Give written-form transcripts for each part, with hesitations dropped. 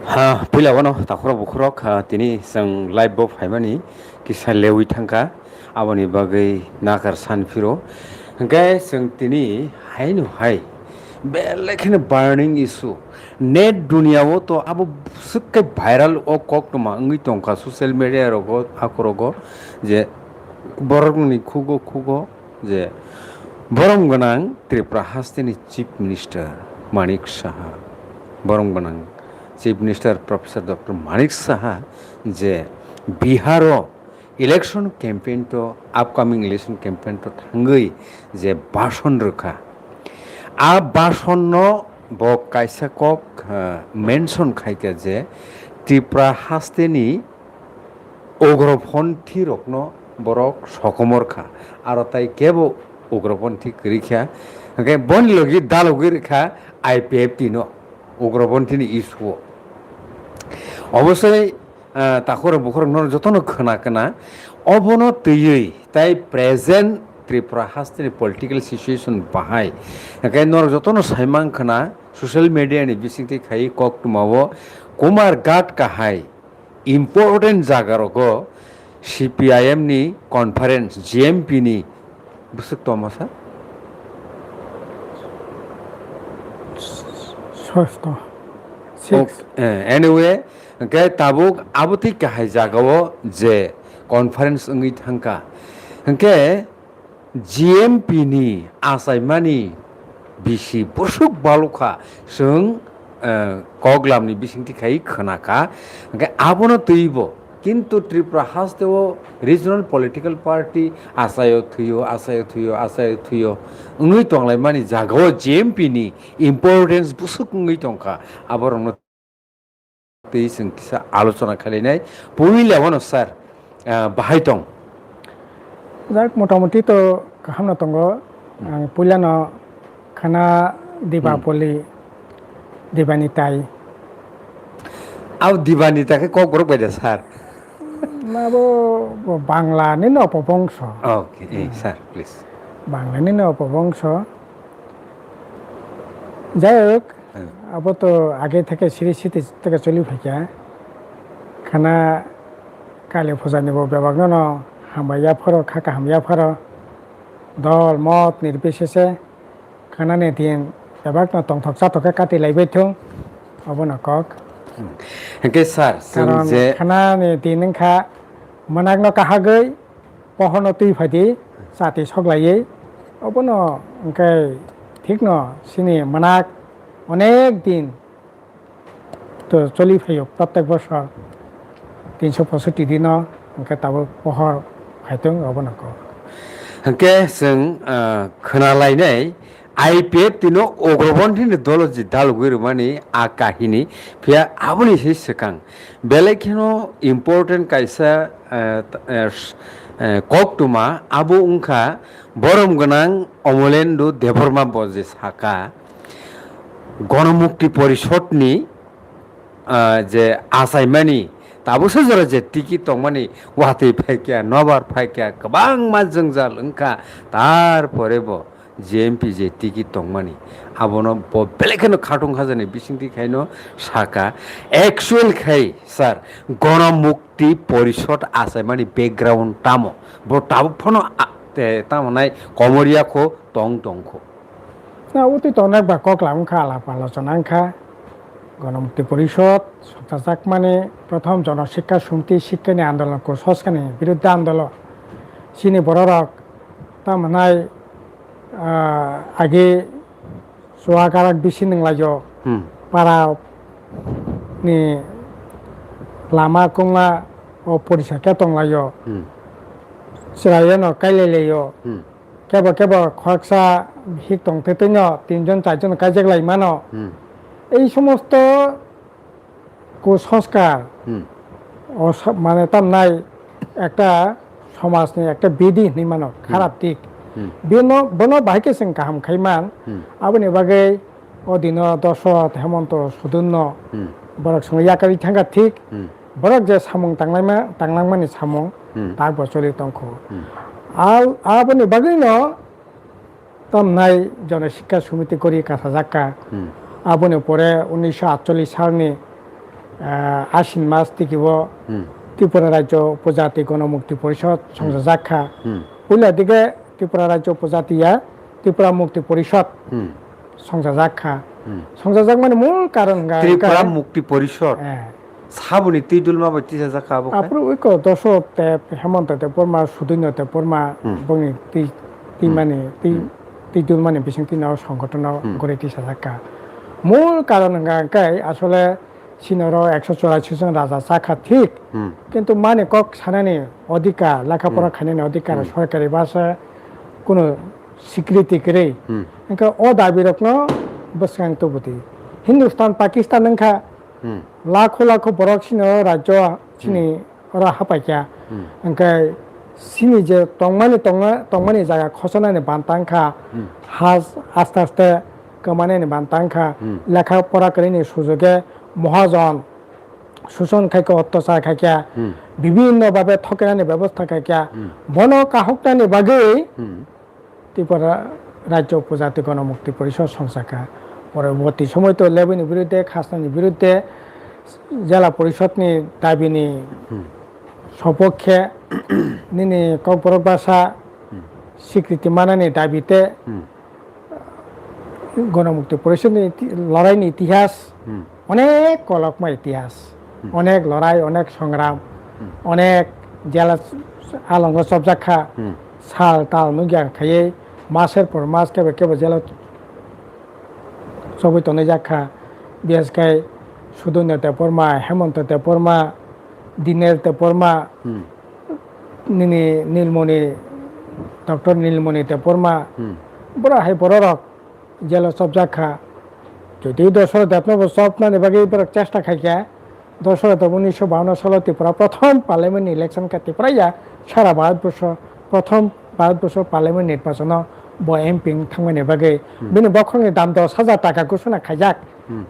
Pilawano takhoro bukhorok tini sang live bob haimani kisa lewi thangka aboni bagai nakar sanfiro hingkai sang tini hainu hai belekhin burning issue net duniao to abo sukkai viral o koktoma ngi tongka social media rogo akorogo je borokni khugo je borong ganang Tipra hastini chief minister Manik Saha borong ganang Chief Minister Professor Dr. Manik Saha je Biharo election campaign to upcoming election campaign to thangai je bashon rakha a bashon no bo kaisa kok mention khaike je Tipra hasteni Ugrapanthi rokno borok sokomor kha aro tai kebo Ugrapanthi krikha okay bon logi dalogi kha IPFT no Ugrapanthi ni issue অবশ্যই তাকরে বুখর নর যতন খনা কনা অবন তৈই তাই present Tripura হাস্তিনি political situation বাহাই একাই নর যতন সাইমাং Khana social media নি বিসিংতি খাই কক টুমাবো কুমার গাট কাহাই ইম্পর্টেন্ট জাগারগো CPIM নি কনফারেন্স GMP নি বুসুক তমাসা anyway okay tabuk abuti kahai jagao je conference ngi thangka okay GMP ni asaimani bisi busuk balukha sung Koklamo ni bisingti khai khanaka okay abono tuibo কিন্তু Tripura হাসতেও regional political party আসায় থুইও উঙ্গই তংলাই মানি জাগাও GMP ni importance বুসুক উঙ্গই তংকা আবার তেই जों किसा आलोचना खालायनाय पयलावनो सार बाहाय दं जाक मोटामोटी तो गाहामना दङ पयलानो खाना दिबापलि दिबानिताय आव दिबानिताखै क ग्रुप बायदा सार माबो बांलानिनो अपबंश ओके सार प्लिज बांलानिनो अपबंश যাই হোক আবো তো আগে থেকে সিরিজ থেকে চলি ফাইকা খানা কালে ফজা নিব বেবাগন হামবাইয়াফর খাকা হাময়াফর দল মত নির্বিশেষে খানা নে দিন বেবাগ না তংথক চাতকে কাটি লাইবাই থং অবন কক হেকে স্যার যে খানা নে দিন খা মনাগ ন কাহাগৈ পহন তুই ফাদি চাতি সকলাইयै অবন ওকে ঠিক ন সিনি মনাক অনেক দিন তো চলি ফাইও প্রত্যেক বছর 365 দিন ওকে তাবো পহর ফাইতং অবনক হেকে जों खोनालायनाय IPFT no Ugrapanthi ni doloji dalguir mani a kahini pia abuni hisekang belekino important kaisa koktuma abu ungka borom ganang omolendo deborma boje saka গণমুক্তি পরিষদনি যে আসাইমানি তাবুসো জরা যে টিকিট তংমানি ওয়াতে ফাইকিয়া নবার ফাইকিয়া গোबां মাজों जाल ओंखा तारपरेबो GMP जे टिकिट तंमानि आबनो बेलेखनो खाटं खाजानि बिसिंति खायनो साका एक्चुअल खाय सार गणमुक्ति परिषद आसाइमानि बैकग्राउंड तामो बो ताबफनो तामनाय कमरियाखो तंखो না অতি তো অনেক বা Koklamo খা আলাপ আলোচনা খা গণমুক্তি পরিষদ সত্তাজাক মানে প্রথম জনশিক্ষা সমিতি শিক্ষানি আন্দোলন কো সংস্কারনি বিরুদ্ধে আন্দোলন সিনি বড়রক তামনাই আগে সোয়াকারক বিসি নংলাইও পারা ni lama kongla o porisaka tonglayo sirayeno kaileleyo কেবল খরচা হিক তংতেতেন 3জন 4জন কাজে লাইমানো এই সমস্ত কুসংস্কার মানে তার নাই একটা সমাজ নিয়ে একটা বিধি নিমানো খারাপ দিক বন বাহিকে जों गाहाम खायमान आबनि बागै अदिन दशरथ हेमन्त सुदुन्न बरक संग याकारि थांगा ठीक बरक जे सामं तांलांमानि सामं ताक बचलि तंखो आबनि बागैनो तमनाय जनशिक्षा समिति करि काथा जाक्का आबनि परे 1948 सालनि আশ্বিন মাস থেকে ত্রিপুরা রাজ্য উপজাতি গণমুক্তি পরিষদ সংসদ জাখা উল্লেখ দিকে ত্রিপুরা রাজ্য উপজাতিয়া ত্রিপুরা মুক্তি পরিষদ সংসদ জাখা সংসদ জাক মানে মূল কারণ ত্রিপুরা মুক্তি পরিষদ সাবনি তিদুল মাবাই তিসা জাখা আবো আপনি ওই দশক তেপ হেমন্ত তেপ পরমা সুদিন্য তেপ পরমা বংনি তি মানে তিদুল মানে বিসিং তিনাও সংগঠনাও গড়ে তিসা জাখা মূল কারণ গায় আসলে চীনের 184 জন রাজা চাখা ঠিক কিন্তু মানে কক সানানি অধিকার লেখাপড়া খানানি অধিকার সরকারি ভাষা কোনো স্বীকৃতি করে ও দাবি রকম বসকাং তবুতি হিন্দুস্তান পাকিস্তান নংখা লাখো লাখো বরক সিনো রাজ্য সিনি ওরা হাপাইকা ओंखाय सिनि जे तंमानि जायगा खसनानि बानतांखा हाज आस्ते आस्ते कमानानि बानतांखा लेखा पढ़ा करिनि सुजुगे महाजन शोषण खायके अत्याचार खायके विभिन्न भावे ठकेनानि व्यवस्था खायके बन काहकनानि बागै त्रिपुरा राज्य उपजाति गणमुक्ति परिषद संस्थाखा परवर्ती समय तो लेबिनि बिरुद्धे खासनानि बिरुद्धे जिला परिषदनि दाबिनि सपक्षे निनि ककबरक भाषा स्वीकृति मानानि दाबिते गणमुक्ति परिषदनि लड़ाईनि इतिहास अनेक कलकमा इतिहास अनेक लड़ाई अनेक संग्राम अनेक जेला आलंग सबजाखा साल ताल नुगिया खाये मासेर पर मास केबे केबे जेला सबै तने जाखा बिएसकाय सुदुन्य ते परमा हेमंत ते परमा दिनेर ते परमा निनि नीलमणि डॉक्टर नीलमणि ते परमा बड़ा है बड़रक जेला सबजाखा যদি দশরথ আপনার স্বপ্নানি বাকি চেষ্টা খাইকা দশরথ 1952 সালে ত্রিপুরা প্রথম পার্লামেন্ট ইলেকশন ত্রিপুরা সারা ভারতবর্ষ প্রথম ভারতবর্ষ পার্লামেন্ট নির্বাচন এমপি থাকমানি বাকি বিনি বখরনি দাম 10,000 টাকা ঘোষণা খাইজাক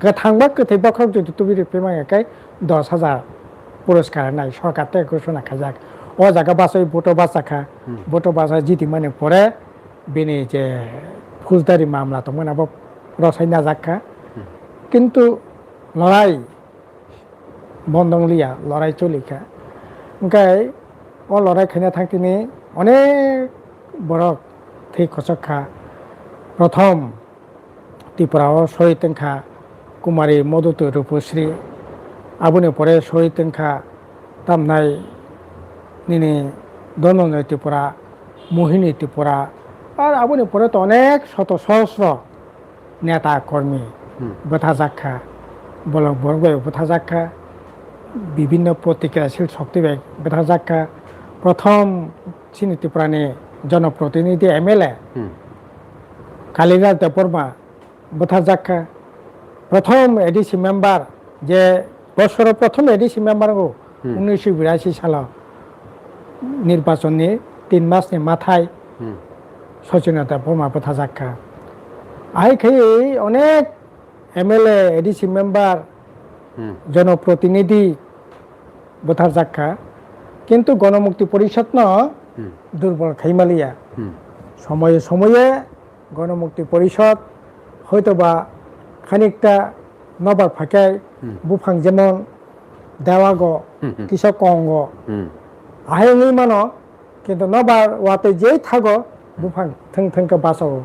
গোথাংবা গোথै বখরক যদি তুবির পেমাগাকাই 10,000 পুরস্কার নাই সরকার থেকে ঘোষণা খাইজাক ও জায়গা বাসই ভোটো বাসাখা ভোটো বাসা জিতি মানে পরে বিনি যে ফৌজদারি মামলা তো মনে রসাইনা যাকা কিন্তু লড়াই বন্ধলিয়া লড়াই চলিখা ওंखाय ও লড়াই খাইনা থাকতিনি অনেক বড় থৈ খসখা প্রথম ত্রিপুরাও শহীদখা কুমারী মধুত রূপশ্রী আবুনি পরে শহীদখা তামনাই নিনি দননয় ত্রিপুরা মোহিনী ত্রিপুরা আর আবুনি পরে তো অনেক শত সহস্র নেতা কর্মী বথাজাখা বলক বর্গ বথাজাখা বিভিন্ন প্রতিক্রিয়াশীল শক্তি বথাজাখা প্রথম চিনি ত্রিপুরানি জনপ্রতিনিধি এমএলএ কালীনাথ দেববর্মা বথাজাখা প্রথম এডিসি মেম্বার যে বছরের প্রথম এডিসি মেম্বার 1982 সাল নির্বাচনী 3 মাসনি মাথায় সচিনতা বর্মা বথাজাখা আইখাই অনেক এমএলএ এডিসি মেম্বার জনপ্রতিনিধি বথার জাখা কিন্তু গণমুক্তি পরিষদ ন দুর্বল খাইমালিয়া সময়ে সময়ে গণমুক্তি পরিষদ হয়তোবা খানিকটা নবার ফাঁকায় বুফাং যেমন দেওয়াগ কৃষক অঙ্গ আহেনি মানো কিন্তু নবার ওয়াতে যেই থাকো বুফাং থং থংকে বাসাও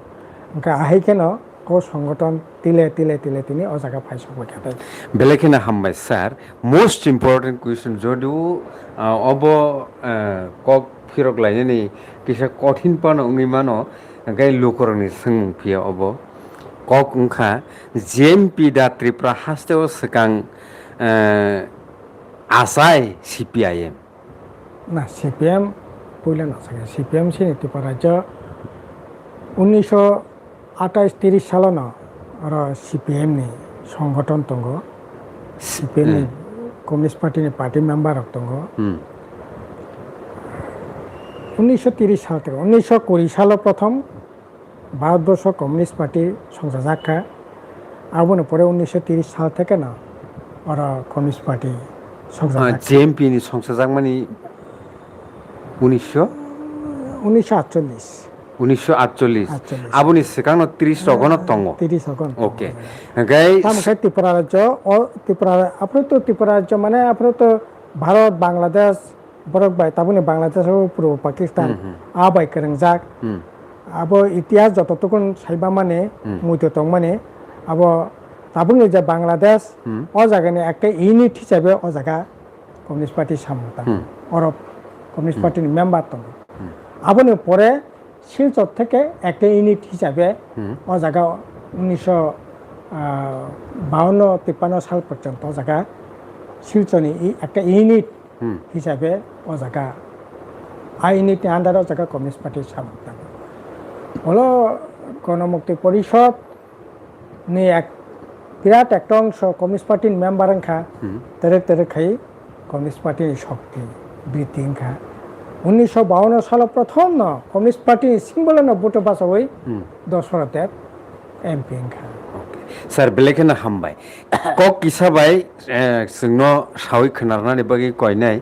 ওंखाय आहायखेनो को संगठन तिले तिले तिले तिनी ओ जागा फाइसबो खाते बेलेखेना हामबाय सर मोस्ट इम्पोर्टेंट क्वेश्चन जदिउ अब कक फिरक लाइनि किसा कठिन पान उंगिमानो गाय लोकरनि संपिया अब कक उंखा जेएमपी दा त्रिपुरा हास्तेव सकां आसाय CPIM ना CPIM पयला ना सके CPIM सिनि त्रिपुरा राज्य 1928-30 साल न और CPIM नि संगठन दङ CPIM नि कम्युनिस्ट पार्टी नि पार्टी मेम्बर दङ 1930 साल 1920 साल प्रथम भारतबर्ष कम्युनिस्ट पार्टी संसद जाखा आबोनो परे 1930 साल থেকে না और कम्युनिस्ट पार्टी संसद जेएमपी नि संसद जाक माने 1948 1948 48 aboni sekangno 30 rogono tongo 30 অগন okay guys তামখাই Tripura রাজ্য ও ত্রিপুরা আপনার তো ত্রিপুরা রাজ্য মানে আপনার তো ভারত বাংলাদেশ বরক বাই তাবনি বাংলাদেশ পূর্ব পাকিস্তান আবাই করংজাক আবো ইতিহাস যতটুকুন সাইবা মানে মুইতো তং মানে আবো তাবনি যে বাংলাদেশ ও জায়গানে একটা ইউনিট হিসাবে ও জায়গা কমিউনিস্ট পার্টি সামতা অরব কমিউনিস্ট পার্টির মেম্বার তং আবনি পরে শিলচর থেকে একটা ইউনিট হিসাবে ও জায়গা 1952-53 সাল পর্যন্ত ও জায়গা শিলচরনি একটা ইউনিট হিসাবে ও জায়গা আই ইউনিটের আন্ডারে ও জায়গা কমিউনিস্ট পার্টির সামতা হলো গণমুক্তি পরিষদ নিয়ে এক বিরাট একটা অংশ কমিউনিস্ট পার্টির মেম্বার খা তেরে খাই কমিউনিস্ট পার্টির শক্তি বৃদ্ধি খা 1952 সালে প্রথম ন কমিউনিস্ট পার্টির সিম্বল ভোট বাসা হই দশরথের এমপি খা স্যার বেলেকেনা হামবাই কক কিসাবাই जोंनो सावै खोनारनानै बागै कयनाय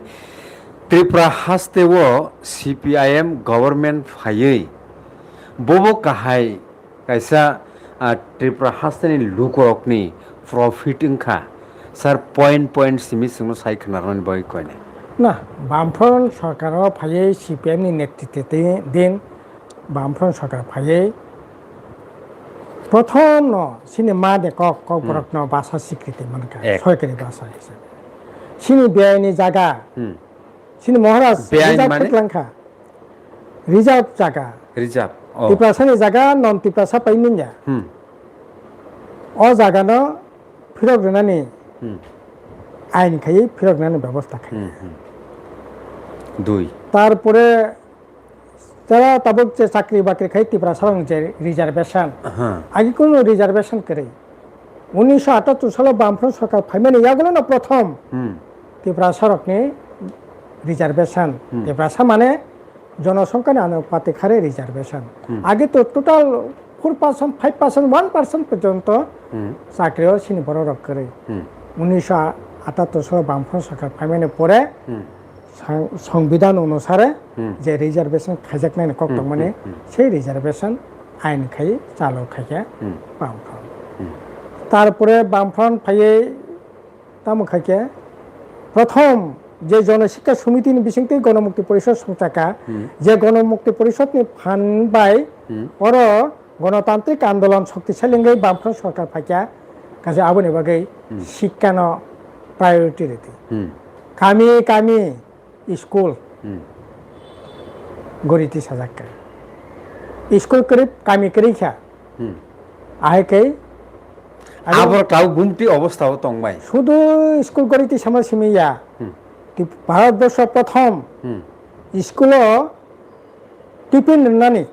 त्रिपुरा हास्तेवो CPIM गभर्नमेन्ट फायै बबो गाहाय कायसा त्रिपुरा हास्तेनि लुकरकनि प्रफिट इंखा स्যার पॉइंट सिमि जोंनो सावै खोनारनानै बागै कयनाय না বামফ্রন্ট সরকার ফাইয়ে সিপিএম नि নেতৃত্বে দিন বামফ্রন্ট সরকার ফাইয়ে প্রথম ন সিনি মা দে কক বরক ন ভাষা স্বীকৃতি মানকা সরকারি ভাষা হিসেবে সিনি বেআইনি জায়গা সিনি মহারাজ রিজার্ভ জায়গা ত্রিপুরাসানি জায়গা নন ত্রিপুরাসা পাইমিন যা ও জায়গা ন ফিরক রেনানি আইন খাই ফিরক রেনানি ব্যবস্থা খাই দুই তারপরে যারা তাবক যে চাকরি বাকরি খাই ত্রিপুরা সারং যে রিজার্ভেশন আগে কোনো রিজার্ভেশন করে 1978 সালে বামফ্রন্ট সরকার ফাইমেনি ইয়াগুলো না প্রথম ত্রিপুরা সড়কনি রিজার্ভেশন ত্রিপুরা মানে জনসংখ্যার আনুপাতিক হারে রিজার্ভেশন আগে তো টোটাল 4% 5% 1% পর্যন্ত চাকরিও সিনি বড় রক করে 1978 সালে বামফ্রন্ট সরকার ফাইমেনি পরে সংবিধান অনুসারে যে রিজার্ভেশন খাইজাক নাই কক মানে সেই রিজার্ভেশন আইন খাই চালু খাইয়া বামফ্রন্ট তারপরে বামফ্রন্ট ফাইয়ে তাম খাইকে প্রথম যে জনশিক্ষা সমিতি বিশিংতে গণমুক্তি পরিষদ সংস্থাকা যে গণমুক্তি পরিষদ নি ফান বাই ওর গণতান্ত্রিক আন্দোলন শক্তিশালী বামফ্রন্ট সরকার ফাইকা কাজে আবনি বাগै শিক্ষান প্রায়োরিটি রেতি কামি স্কুল গরিতি সাজাক্কা স্কুল করি কামি করি খা আহেকে আবার তাও গুমটি অবস্থাও তংবাই শুধু স্কুল গরিতি সামাল সিমিয়া ভারতবর্ষ প্রথম স্কুল টিফিন নানি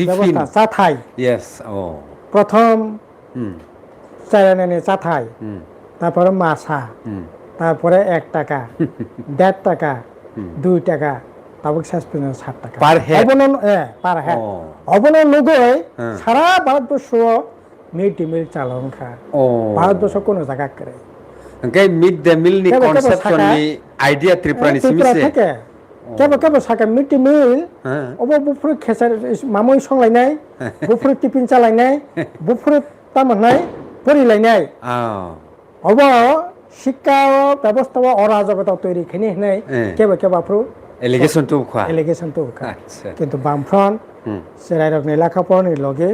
ব্যবস্থা চাথাই ইয়েস ও প্রথম চাইনানি চাথাই তারপরে মাছা তারপরে 1 টাকা 1.5 টাকা 2 টাকা তাবক সাসপেন্স 7 টাকা অবনন পার হেড অবনন লগই সারা ভারতবর্ষ মিড ডে মিল চালন খা ভারতবর্ষ কোন জায়গা করে গে মিড ডে মিল নি কনসেপশন নি আইডিয়া ত্রিপুরা নি সিমিছে কেবো সাকা মিড ডে মিল অব বুফুর খেসার মামই সংলাইনাই বুফুর টিফিন চালাইনাই বুফুর তামনাই পরিলাইনাই অব শিক্ষা ব্যবস্থা অরাজকতা তৈরি খেনি নাই কেবা এলিগেশন তো কিন্তু বামফ্রন্ট সেরাইরকনি লেখাপড়ানি লগে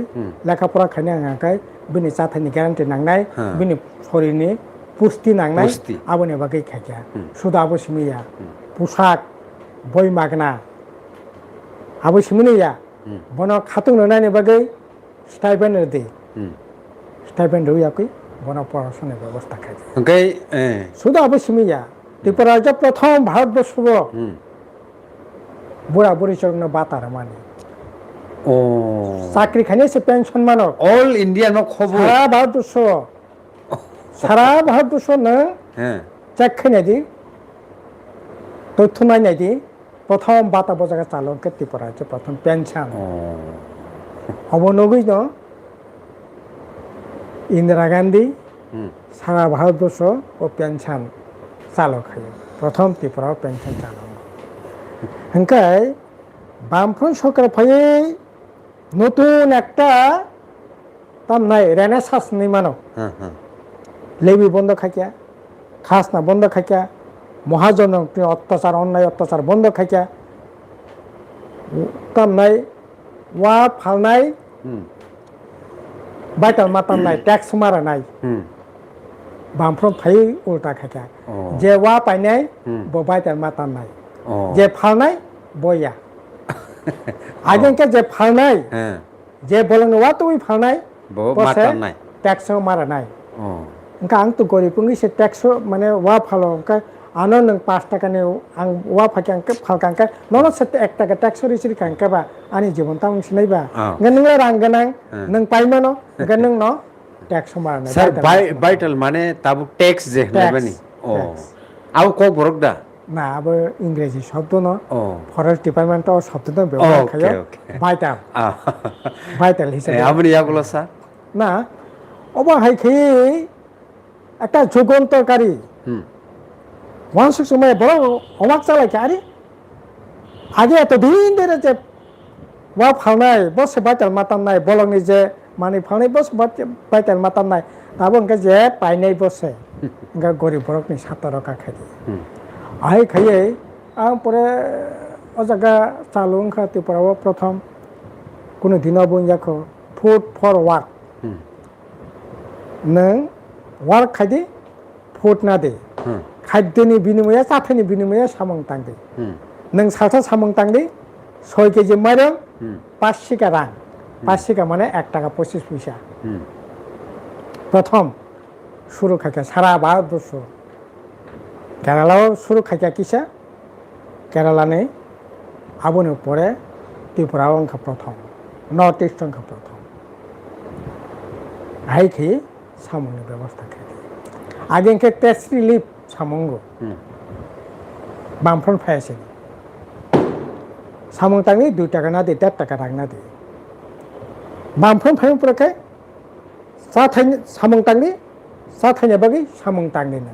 লেখাপড়া খাইনি আঙাকাই বিনি চাথাইনি গ্যারান্টি নাंनाय বিনি শরীরনি পুষ্টি নাंनाय আবনি বাগै খাইয়া শুধু আবো সিমিয়া পোশাক বই মাগনা আবো সিমিনিয়া বন খাতুং নানি বাগै স্টাইপেন্ড দে স্টাইপেন্ড হইয়াকই বন পড়াশোনার ব্যবস্থা খাই শুধু আবো সিমিয়া ত্রিপুরা রাজ্য প্রথম ভারতবর্ষ বুড়া বুড়ি চরণ বাতার মানে চাকরি খাইনি সে পেনশন মানক অল ইন্ডিয়া ন খবর সারা ভারতবর্ষ নং চেক খাইনাই দি তথ্য নাইনাই দি প্রথম বাতা বজাগা চালককে ত্রিপুরা রাজ্য প্রথম পেনশন অবনগই ন ইন্দিরা গান্ধী সারা ভারতবর্ষ ও পেনশন চালক হয় প্রথম ত্রিপুরা পেনশন চালক হংকাই বামফ্রন্ট সরকার ফাইয়ে নতুন একটা তার নাই রেনেসাস নির্মাণ লেবি বন্ধ খাইয়া খাসনা বন্ধ খাইয়া মহাজন অত্যাচার অন্যায় অত্যাচার বন্ধ খাইয়া তার নাই ওয়া ফালনাই বাইটাল মাতার নাই ট্যাক্স মারা নাই বামফ্রম ফাই উল্টা খাইয়া যে ওয়া পাইনাই ব বাইটাল মাতার নাই যে ফালনাই বইয়া আগেকে যে ফালনাই যে বলেন ওয়া তুমি ফালনাই ট্যাক্স মারা নাই ओंखा आं तो गरिब से टैक्स माने वा फालो ओंखा आनो नों 5 टाका ने आं वा फाके आंके फालका आंके ननो से 1 टाका टैक्स रिसिरि खांके बा आनि जीवन ता उंसिनाय बा नों रां गोनां नों पाइमानो ओंखा नों न टैक्स मारनाय सर बाइटल माने ताबु टैक्स जे होनायबानि ओ आउ को बरक दा ना अब इंग्रेजी शब्द न फरेस्ट डिपार्टमेंट और शब्द न व्यवहार खायो बाइटल बाइटल हिसाबै आबनि यागुलो सा ना ओबा हायखै একটা যুগান্তকারী মানুষের সময় বড় অবাক চালাইছে আরে আগে এতদিন ধরে যে ওয়া ফালনাই বসে বাইতাল মাতাম নাই বলংনি যে মানে ফালনাই বসে বাইতাল মাতাম নাই তাবো ওনকে যে পাইনাই বসে ওনকে গরিব বরকনি 7 টাকা খাই আই খাইয়ে আं পরে ও জায়গা চালু ওনকা ত্রিপুরাও প্রথম কোনো দিনও বইয়াখো ফুড ফর ওয়ার্ক नों वार्क खायदे फुड ना दे खाद्यनि बिनिमया जाथायनि बिनिमया सामं तांदे नों साथा सामं तांदे 6 केजि माइरं 5 सिका रां 5 सिका माने 1 टाका 25 पयसा प्रथम शुरू खायका सारा भारतबर्ष केरालाव शुरू खायका किसा केरालानि आबोनि परे त्रिपुरा अंका प्रथम नॉर्थ ईस्ट अंका प्रथम हाइखि सामंनि व्यवस्था खायदे आगे इनके टैक्स रिलीफ सामंगो बामफ्रन फायासे सामंग तांनि 2 टाका ना दे 1 टाका रां ना दे बामफ्रन फायम पुरखे साथाय सामंग तांनि साथायने बागै सामंग तांनि न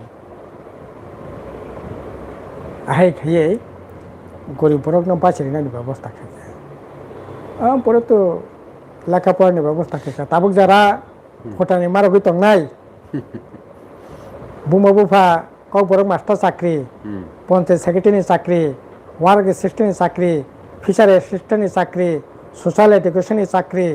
आहाय खायै गरीब बरक न बासिनायनि व्यवस्था खायदे आं परे तो लेखा पढ़ानि व्यवस्था खायदे ताबुक जारा भटानि मारगै तंनाय बुमा बुफा कक बरक मास्टार चाकरी पंचायत सेक्रेटारिनि चाकरी वार्क एसिस्टेंटनि चाकरी फिसार एसिस्टेंटनि चाकरी सशियेल एडुकेशननि चाकरी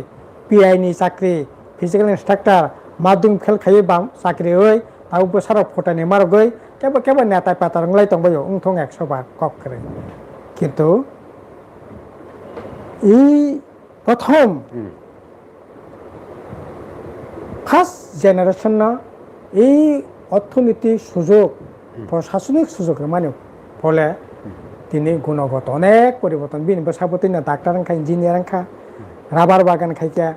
पीआई नि चाकरी फिजिकल इंस्ट्राक्टर माध्यमिक फेल खायै बाम चाकरी ओइ ताउ बोसाराव भटानि मारगै केबा केबा नेता पातारंलाय तंबायो उंथं 100 बार कक करे किन्तु इ प्रथम फार्स्ट जेनारेशन ना এই অর্থনৈতিক সুযোগ প্রশাসনিক সুযোগ মানে ফলে তিনি গুণগত অনেক পরিবর্তন বিনিময় সাবতীর্ণ ডাক্তার খা ইঞ্জিনিয়ার খা রাবার বাগান খাইকা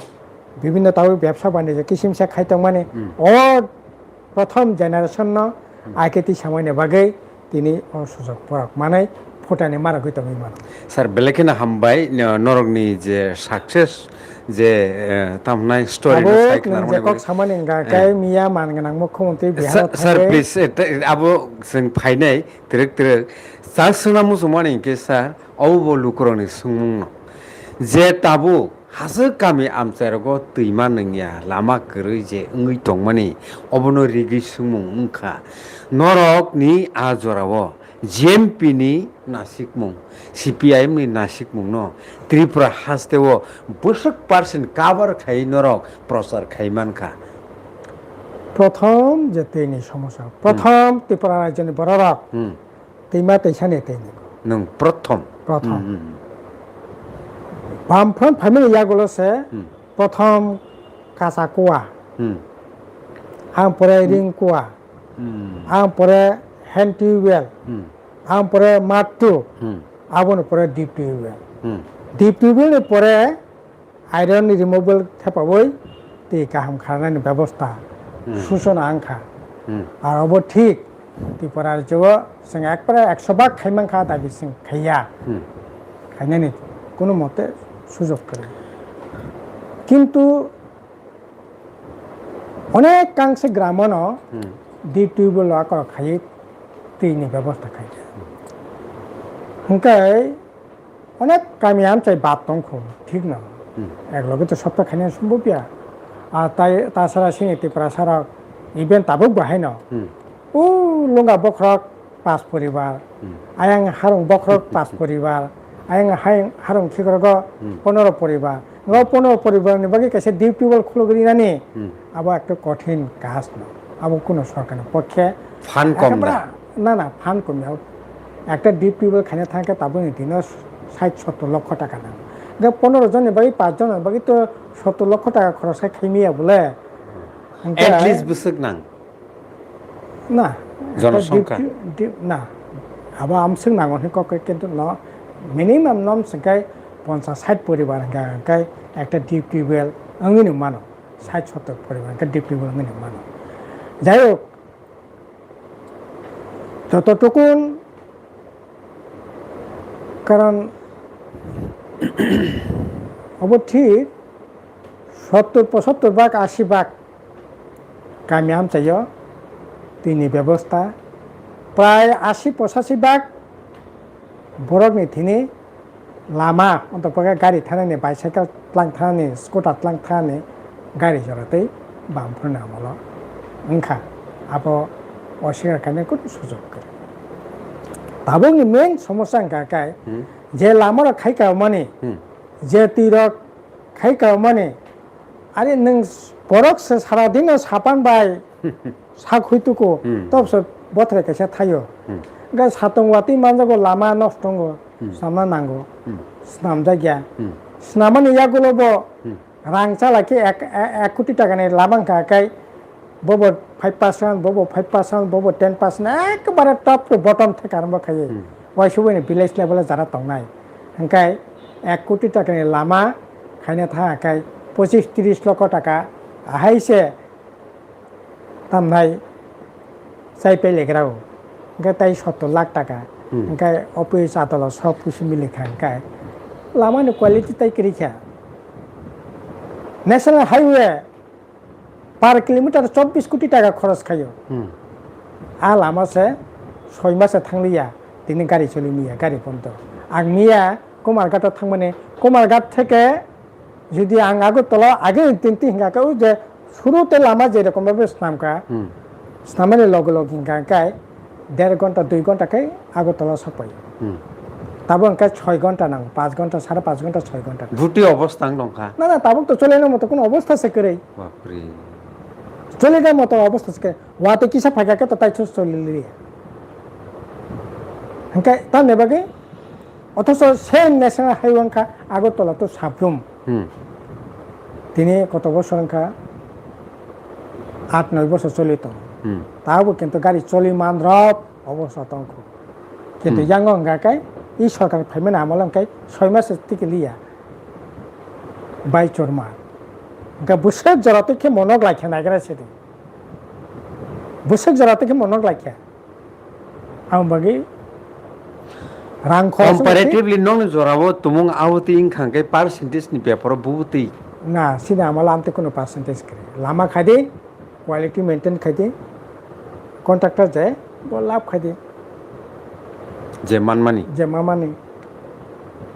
বিভিন্ন তাও ব্যবসা বাণিজ্য কিসিমসা খাইতাম মানে ও প্রথম জেনারেশন না আইকেতি সামান্য বাগৈ তিনি সুযোগ পড়ক মানে ফটানি মারা গইতাম ইমান স্যার বেলেকেনা হামবাই নরকনি যে সাকসেস যে তামনাই স্টোরি না সাইকেল যে কক সামান্য গাকাই মিয়া মানগনাং মুখ্যমন্ত্রী বিহার স্যার প্লিজ আবো जों फायनाय तिरक तिरक सा सुना मुसुमानि के स्যার औबो लुकरनि सुंमुं जे ताबो हासो गामि आमचारगो दैमा नोंया लामा गोरै जे ओंगै दंमानि अबनो रिगि सुंमुं उंखा नरकनि आजरावो जेएमपी नि नासिकमुं CPIM नि नासिकमुं न त्रिपुरा हास्तेवो 60% काभार खाइ नरक प्रचार खाइमानखा प्रथम जे दैनि समस्या प्रथम त्रिपुरा राज्यनि बररक दैमा दैसानि दैनि नों प्रथम बामफ्रन फामिलि यागलसे प्रथम कासा कुवा आं परे रिं कुवा आं परे हैंड ट्यूबवेल आं परे माटु आबोनो परे डीप ट्यूबवेल नि परे आयरन रिमूवेबल थेपाबै दै गाहाम खालामनायनि व्यवस्था सूचना आंखा और अब ठीक त्रिपुरा राज्य जों एकबारे 100 भाग खाइमांखा दाबि जों खाइया खाइनायनि कोनो मते सुযোগ करे किन्तु अनेक कांसे ग्रामन डीप ट्यूबवेल आकर खाइ दैनि व्यवस्था खाइया हंकाय अनेक गामि आमचाय बात दंखो ठीक न একলগে তো সপ্তাহ খানি সম্ভব ইয়া আর তাই তাছাড়া সিনি ত্রিপুরা সারা ইভেন্ট তাবুক বাহাই ন ও লঙ্গা বখরক 5 পরিবার আয়াং হারং বখরক 5 পরিবার আয়াং হারং খিগরগ 15 পরিবার 15 পরিবারনি বাকি কাছে ডিপ টিউবওয়েল খুলগরি নানি আবার একটা কঠিন কাজ না আবার কোনো সরকারের পক্ষে ফান কম না না ফান কমে একটা ডিপ টিউবওয়েল খানে থাকে তাবো দিনও 60-70 লক্ষ টাকা না 15 জনের বাকি 5 জনের বাকি তো 70 লক্ষ টাকা খরচ হয় খাইমিয়া বলে এটলিস্ট বুসুক নাং না জনসংখ্যা না আবার আমসং নাগন কক কিন্তু ন মিনিমাম নম সঙ্গে 50-60 পরিবার গায় একটা ডিপ টিউবওয়েল আঙিনি মানো 60-70 পরিবার ডিপ টিউবওয়েল আঙিনি মানো যাই হোক যতটুকুন কারণ ঠিক 70-75 ভাগ 80 ভাগ গামি আমচাইও তিনি ব্যবস্থা প্রায় 80-85 ভাগ বরকনি তিনি লামা অন্তপক্ষে গাড়ি থানানি বাইসাইকেল প্লাং থানানি স্কুটার প্লাং থানানি গাড়ি জড়াতেই বামফোরनो আমল ओंखा आबो असिगार खाने কোনো সুযোগ করে তাবংনি মেন সমস্যা কাকাই যে লামার খাইকা মানে যে তিরক খাইকা মানে আরে নং বরক সারা দিন সাপান বাই সাক হইতুকো তবস বথরে কাছে থাইও गा सातंवाती मानजागो लामा नष्टंगो सामना नांगो स्नाम जायगा स्नामानि यागोलबो रां चालाखि 1 कोटी टाकानि लामांखा काय बबो 5% बबो 5% बबो 10% एकबारे टप टू बटम থেকে আরম্ভ খায় ওয়াইসুবনি ভিলেজ লেভেলে যারা তংনাই হংকাই 1 কোটি টাকাनि লামা খাইনা থাকাय 25-30 লক্ষ টাকা আহাইছে তামনাই চাইপে লেগরাও তাই 70 লাখ টাকা ओंखाय अफिस आदाলত सब কিছু মিলে খায় লামানি কোয়ালিটি তাই করিখা ন্যাশনাল হাইওয়ে পার কিলোমিটার 24 কোটি টাকা খরচ খায় आ लामासे 6 मासे थांलिया दिनै गारि चलिमिया गारि बन्द आं मिया कुमारघाटाव थांमाने कुमारघाट থেকে যদি आं আগরতলা আগে তিনটি হিঙ্গাকে যে শুরুতে লামা যেরকম ভাবে স্নামকা স্নামানে লগে লগে হিঙ্গাকায় 1.5 ঘন্টা 2 ঘন্টাকে আগরতলা সপাই তাবো অঙ্কা 6 ঘন্টা নাও 5 ঘন্টা 5.5 ঘন্টা 6 ঘন্টা ভুটি অবস্থা দংখা না না তাবো তো চলে না মতো কোন অবস্থা সে করে বাপরে চলে না মতো অবস্থা সে ওয়াতে কিসা ফাঁকাকে তো তাই চলিলি হংকা তা নেবাগে অথচ সেম ন্যাশনাল হাইওয়ে অঙ্কা আগরতলা তো সাবরুম তিনি কত বছর অঙ্কা 8-9 বছর চলিত তাও কিন্তু গাড়ি চলি মান রব অবস্থা তংখ কিন্তু ইয়াং অঙ্গাকাই ই সরকার ফাইমেন আমল অঙ্কাই 6 মাসের থেকে লিয়া বাই চরমা অঙ্কা বুসেক জরাতে কে মনক লাখে নাগরা সেদি বুসেক জরাতে কে মনক লাখে আম বাগি রাং খরচ কম্পারেটিভলি নং জরাবো তুমুং আউতি ইনখাঙ্গে পার্সেন্টেজ নি পেপার বুবুতি না সিনা আমল আমতে কোনো পার্সেন্টেজ করে লামা খাদে क्वालिटी मेंटेन खादे कॉन्ट्रैक्टर जाए वो लाभ खादे जे मनमानी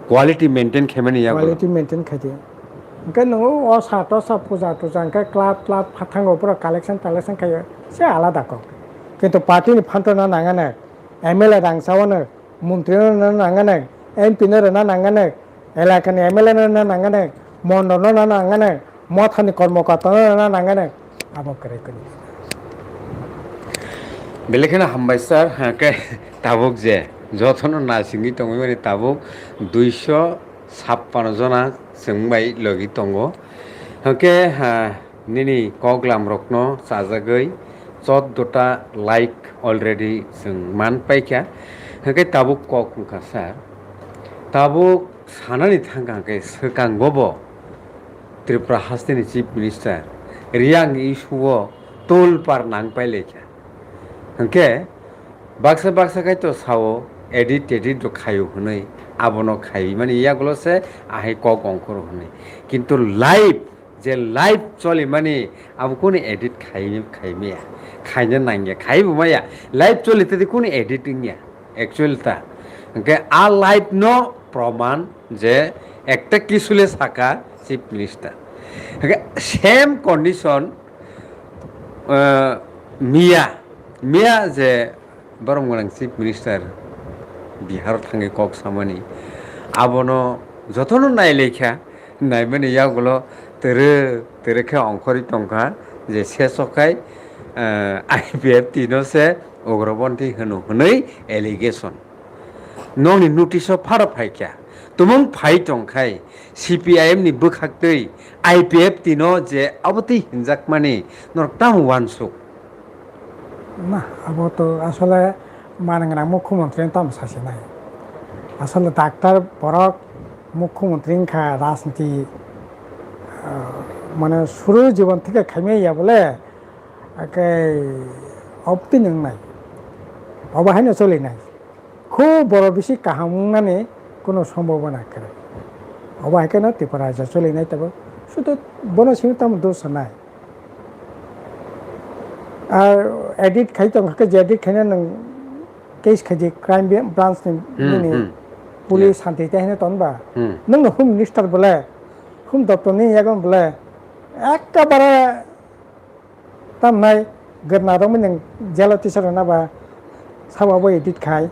क्वालिटी मेंटेन खेमेनी या क्वालिटी मेंटेन खादे उनका नो और सातो सब पूजा तो जानका क्लाब फाथांग ऊपर कलेक्शन खायो से आलादा को किंतु पार्टी नि फंड ना नांगाने एमएलए रांसावनो मंत्री ना नांगाने एमपी ना नांगाने एलाकानि एमएलए ना नांगाने मंडल ना नांगाने मथानि कर्मकर्ता ना नांगाने आबक करे कनि बेलेखाने हामबाय सर हाके ताबुक जे जथन नासिंगि तंगै माने ताबुक 256 जना जोंबाय लगि तंगो हाके निनि कगलाम रखनो साजागै 14टा लाइक अलरेडी जों मान पाइखा हाके ताबुक ककनखा सर ताबुक सानानि थांगाके सोकांगबो त्रिपुरा हास्टेनि चीफ मिनिस्टार रियांग इशुओ तोल पार नांग पाइलेखा हंके बाक्सा खाय तो सावो एडिट तो खायो हनै आबनो खाइ माने यागलो से आहाय कक अंकर हनै किंतु लाइव चली माने अब कोन एडिट खाइमिया खाइने नांगे खाइबो माया लाइव चली तदि कोन एडिटिंग या एक्चुअल ता हंके आ लाइव नो प्रमाण जे একটা কিছুলে সাকা চিফ মিনিস্টার সেম কন্ডিশন মিয়া যে বরং गोनां চিফ মিনিস্টার বিহার थाङै कक सामानि आबनो যতনো नायलेखा नायमाने यागुलो तेरे अंकरी टंका जे सेसखाय IPFT नो से उग्रपन्थी होनो हनै एलिगेशन नंनि नोटिसआव फारा फायख्या तुमं फाइ टंखाय CPIM नि बोखाक्तै IPFT नो जे अबति हिनजाकमानि नरतां वानसुक না আবো তো আসলে মানগনা মুখ্যমন্ত্রী তাম সাসে নাই আসলে ডাক্তার বরক মুখ্যমন্ত্রী খা রাজনীতি মানে শুরু জীবন থেকে খাইমাইয়া বলে একে অবতি নং নাই অবাহাইনো চলে নাই খুব বড় বেশি কাহামনানে কোনো সম্ভাবনা করে অবাহাইকেন ত্রিপুরা রাজ্য চলে নাই তবে শুধু বনসিং তাম দোষ নাই আর এডিট খাই তো যে এডিট খাইনা নং কেস খাইजे ক্রাইম ব্রাঞ্চ नि পুলিশ শান্তি তাইনে তনবা নং হোম মিনিস্টার বলে হোম দপ্তর नि একদম বলে একেবারে তাম নাই গরনা রমন নং জেলা টিচার না বা সাবাবো এডিট খাই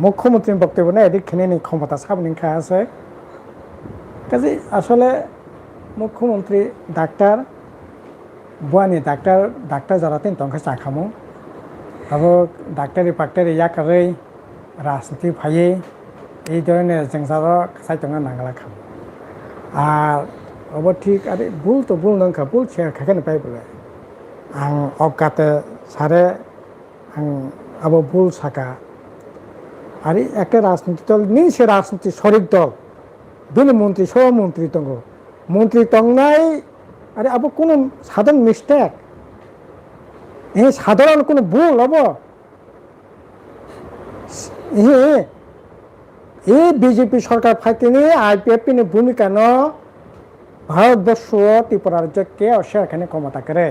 মুখ্যমন্ত্রী বক্তব্য না এডিট খাইনে ক্ষমতা সাবনিং খা আছে কাজে আসলে মুখ্যমন্ত্রী ডাক্তার বুয়ানি ডাক্তার যারাতেন তংখা চাখামো আবো ডাক্তারি ইয়াকাरै রাজনীতি ফাইয়ে এই ধরনের জেংসার সাইতঙ্গা নাঙ্গলা খাম আর অব ঠিক আরে ভুল তো ভুল নংখা ভুল শেয়ার খাখানে পাই বলে আং অবকাতে সারে আং আবো ভুল সাকা আরে একটা রাজনীতি দল নিছে রাজনীতি শরিক দল বিল মন্ত্রী সহমন্ত্রী তঙ্গ মন্ত্রী তংনাই আরে আবো কোনো সাধারণ মিস্টেক এই সাধারণ কোনো ভুল হব এই বিজেপি সরকার ফাইতিনি IPFT नि ভূমিকা ন ভারতবর্ষ ত্রিপুরা রাজ্যকে অস্বীকার ক্ষমতা করে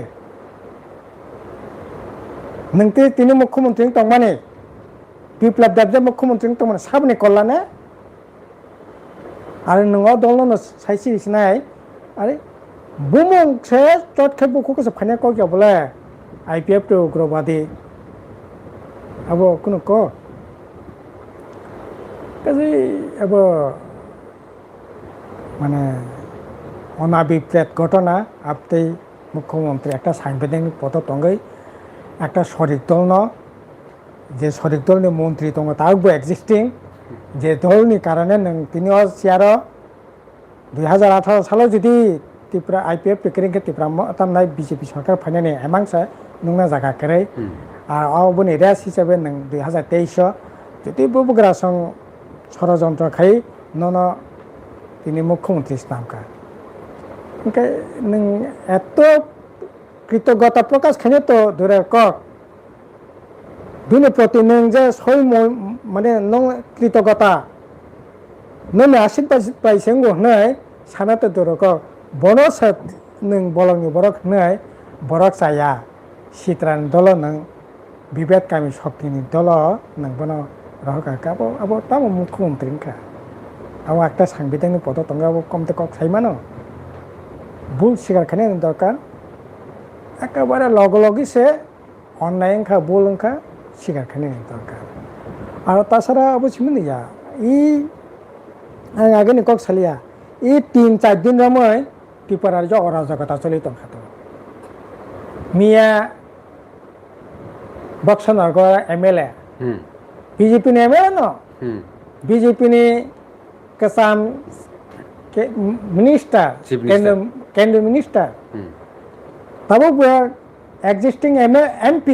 নংতে তিনি মুখ্যমন্ত্রী তংমানে বিপ্লব দেব মুখ্যমন্ত্রী তংমানে সাবনে কল্যাণে আর নङ দলন সাইসিস নাই আরে বুমং সে চটখে বুকুকে ফাইনা কইয়া বলে IPFT উগ্রবাদী আবো কোনো ক কাজে আবো মানে অনাবিপ্রেত ঘটনা আপনি মুখ্যমন্ত্রী একটা সাংবিধানিক পদ তঙ্গই একটা শরিক দল ন যে শরিক দলনি মন্ত্রী দङ তারবো এক্সিস্টিং যে দলনি কারণে তিনিও চেয়ার 2018 সালে যদি ত্রিপুরা IPFT কেরিংকে ত্রিপুরা তামনাই BJP সরকার ফাইনানি এমাংসা नोंना जागा करे আর অবনি রেস হিসাবে নং 2023 যদি বুবগ্রা সং ষড়যন্ত্র খাই নন তিনি মুখ্যমন্ত্রী নামকা ওকে নং এত কৃতজ্ঞতা প্রকাশ খানে তো ধরে কক বিনে প্রতি নং যে সই মানে নং কৃতজ্ঞতা নন আশীর্বাদ পাইছেন গো নাই সানাতে ধরে কক বনস নং বলংনি বরক নাই বরক চায়া সিত্রান দল নং বিভেদকামী শক্তিনি দল নংবন রহকা আবো তাম মুখ্যমন্ত্রী খা আবো একটা সাংবিধানিক পদ তঙ্গা আবো কমতে কক সাইমানো ভুল স্বীকার খানে দরকার একেবারে লগি সে অন্যায় খা ভুল খা স্বীকার খানে দরকার আর তাছাড়া অবশ্যই মিলিয়া আগে নি কক সালিয়া 3-4 দিন রময় ত্রিপুরা রাজ্য অরাজকতা চলিত খাতো মিয়া बक्सनगर MLA BJP ने MLA न BJP ने कसम के मिनिस्टर केंद्र मिनिस्टर तब वो एग्जिस्टिंग MP